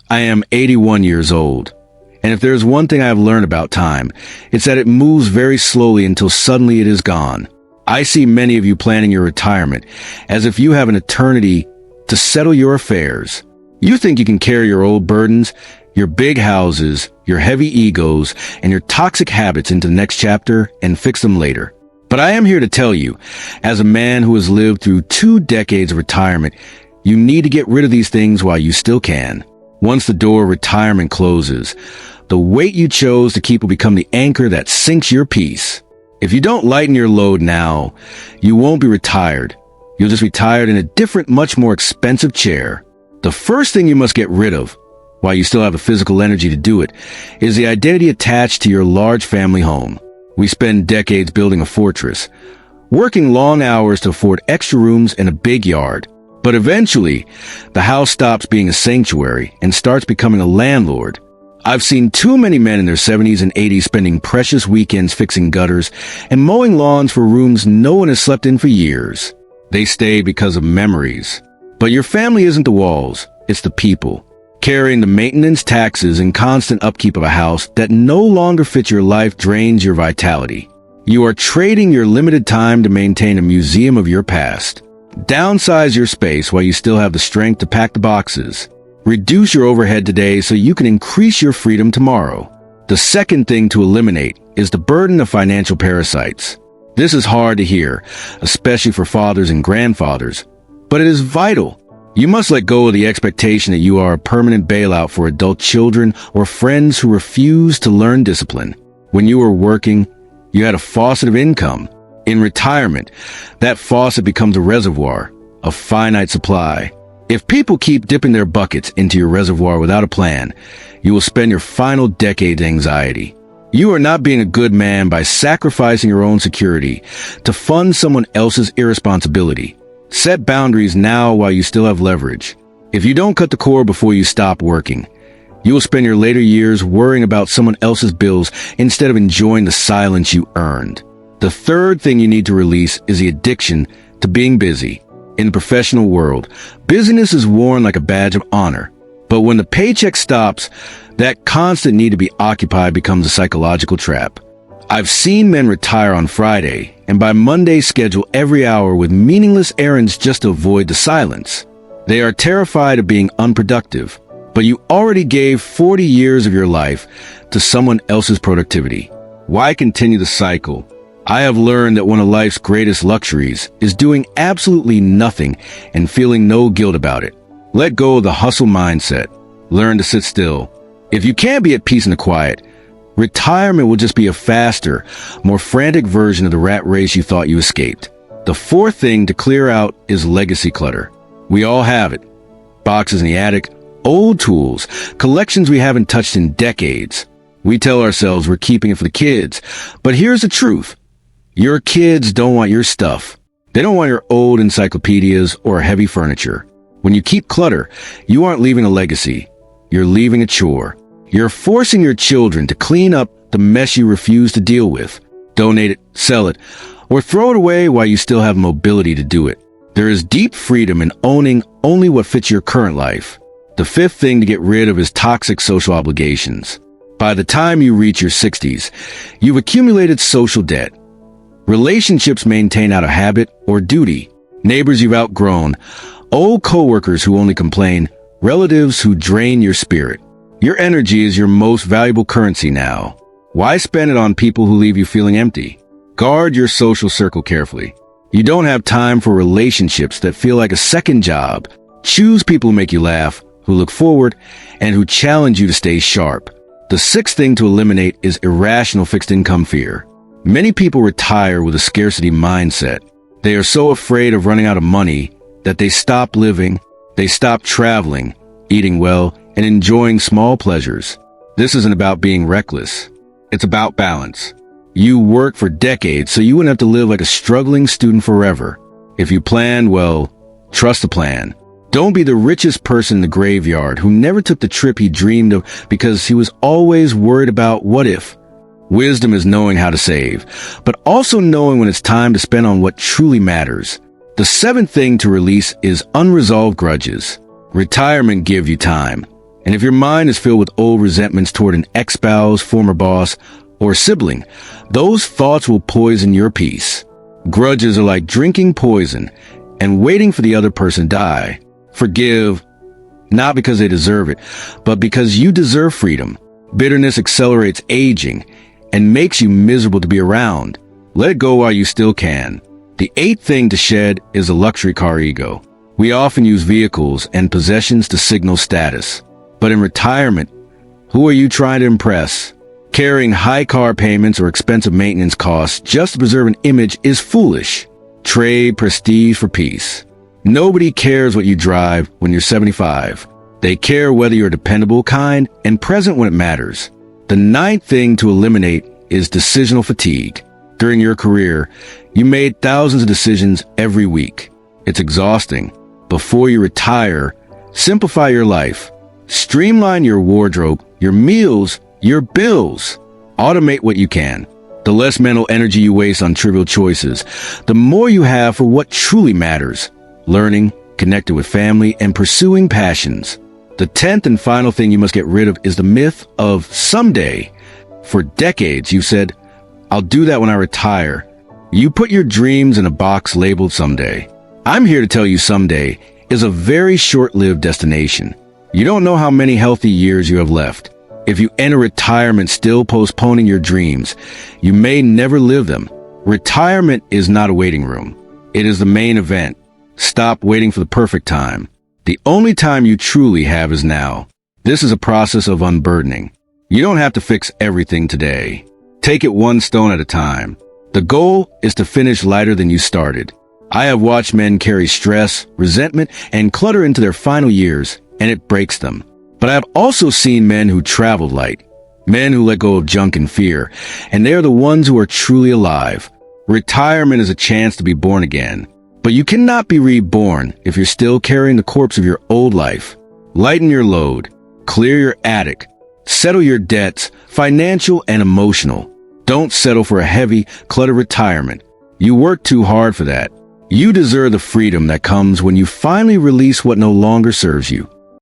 I am 81 years old. And if there's one thing I have learned about time, it's that it moves very slowly until suddenly it is gone. I see many of you planning your retirement as if you have an eternity to settle your affairs. You think you can carry your old burdens, your big houses, your heavy egos, and your toxic habits into the next chapter and fix them later. But I am here to tell you, as a man who has lived through 2 decades of retirement, you need to get rid of these things while you still can. Once the door of retirement closes, the weight you chose to keep will become the anchor that sinks your peace. If you don't lighten your load now, you won't be retired. You'll just be retired in a different, much more expensive chair. The first thing you must get rid of, while you still have the physical energy to do it, is the identity attached to your large family home. We spend decades building a fortress, working long hours to afford extra rooms and a big yard. But eventually, the house stops being a sanctuary and starts becoming a landlord. I've seen too many men in their 70s and 80s spending precious weekends fixing gutters and mowing lawns for rooms no one has slept in for years. They stay because of memories. But your family isn't the walls, it's the people. Carrying the maintenance, taxes, and constant upkeep of a house that no longer fits your life drains your vitality. You are trading your limited time to maintain a museum of your past. Downsize your space while you still have the strength to pack the boxes. Reduce your overhead today so you can increase your freedom tomorrow. The second thing to eliminate is the burden of financial parasites. This is hard to hear, especially for fathers and grandfathers, but it is vital. You must let go of the expectation that you are a permanent bailout for adult children or friends who refuse to learn discipline. When you were working, you had a faucet of income. In retirement, that faucet becomes a reservoir, a finite supply. If people keep dipping their buckets into your reservoir without a plan, you will spend your final decade's anxiety. You are not being a good man by sacrificing your own security to fund someone else's irresponsibility. Set boundaries now while you still have leverage. If you don't cut the cord before you stop working, you will spend your later years worrying about someone else's bills instead of enjoying the silence you earned. The third thing you need to release is the addiction to being busy. In the professional world, busyness is worn like a badge of honor. But when the paycheck stops, that constant need to be occupied becomes a psychological trap. I've seen men retire on Friday, and by Monday schedule every hour with meaningless errands just to avoid the silence. They are terrified of being unproductive, but you already gave 40 years of your life to someone else's productivity. Why continue the cycle? I have learned that one of life's greatest luxuries is doing absolutely nothing and feeling no guilt about it. Let go of the hustle mindset. Learn to sit still. If you can't be at peace in the quiet, retirement will just be a faster, more frantic version of the rat race you thought you escaped. The fourth thing to clear out is legacy clutter. We all have it. Boxes in the attic, old tools, collections we haven't touched in decades. We tell ourselves we're keeping it for the kids, but here's the truth. Your kids don't want your stuff. They don't want your old encyclopedias or heavy furniture. When you keep clutter, you aren't leaving a legacy. You're leaving a chore. You're forcing your children to clean up the mess you refuse to deal with. Donate it, sell it, or throw it away while you still have mobility to do it. There is deep freedom in owning only what fits your current life. The fifth thing to get rid of is toxic social obligations. By the time you reach your 60s, you've accumulated social debt. Relationships maintained out of habit or duty. Neighbors you've outgrown. Old coworkers who only complain. Relatives who drain your spirit. Your energy is your most valuable currency now. Why spend it on people who leave you feeling empty? Guard your social circle carefully. You don't have time for relationships that feel like a second job. Choose people who make you laugh, who look forward, and who challenge you to stay sharp. The sixth thing to eliminate is irrational fixed income fear. Many people retire with a scarcity mindset. They are so afraid of running out of money that they stop living, they stop traveling, eating well, and enjoying small pleasures. This isn't about being reckless. It's about balance. You work for decades so you wouldn't have to live like a struggling student forever. If you plan, well, trust the plan. Don't be the richest person in the graveyard who never took the trip he dreamed of because he was always worried about what if. Wisdom is knowing how to save, but also knowing when it's time to spend on what truly matters. The seventh thing to release is unresolved grudges. Retirement gives you time, And if your mind is filled with old resentments toward an ex-spouse, former boss, or sibling, those thoughts will poison your peace. Grudges are like drinking poison and waiting for the other person to die. Forgive, not because they deserve it, but because you deserve freedom. Bitterness accelerates aging and makes you miserable to be around. Let go while you still can. The 8th thing to shed is a luxury car ego. We often use vehicles and possessions to signal status. But in retirement, who are you trying to impress? Carrying high car payments or expensive maintenance costs just to preserve an image is foolish. Trade prestige for peace. Nobody cares what you drive when you're 75. They care whether you're dependable, kind, and present when it matters. The 9th thing to eliminate is decisional fatigue. During your career, you made thousands of decisions every week. It's exhausting. Before you retire, simplify your life. Streamline your wardrobe, your meals, your bills. Automate what you can. The less mental energy you waste on trivial choices, the more you have for what truly matters. Learning, connected with family, and pursuing passions. The 10th and final thing you must get rid of is the myth of someday. For decades, you said, I'll do that when I retire. You put your dreams in a box labeled someday. I'm here to tell you someday is a very short-lived destination. You don't know how many healthy years you have left. If you enter retirement still postponing your dreams, you may never live them. Retirement is not a waiting room. It is the main event. Stop waiting for the perfect time. The only time you truly have is now. This is a process of unburdening. You don't have to fix everything today. Take it one stone at a time. The goal is to finish lighter than you started. I have watched men carry stress, resentment, and clutter into their final years, and it breaks them. But I have also seen men who traveled light, men who let go of junk and fear, and they are the ones who are truly alive. Retirement is a chance to be born again. But you cannot be reborn if you're still carrying the corpse of your old life. Lighten your load. Clear your attic. Settle your debts, financial and emotional. Don't settle for a heavy, cluttered retirement. You worked too hard for that. You deserve the freedom that comes when you finally release what no longer serves you.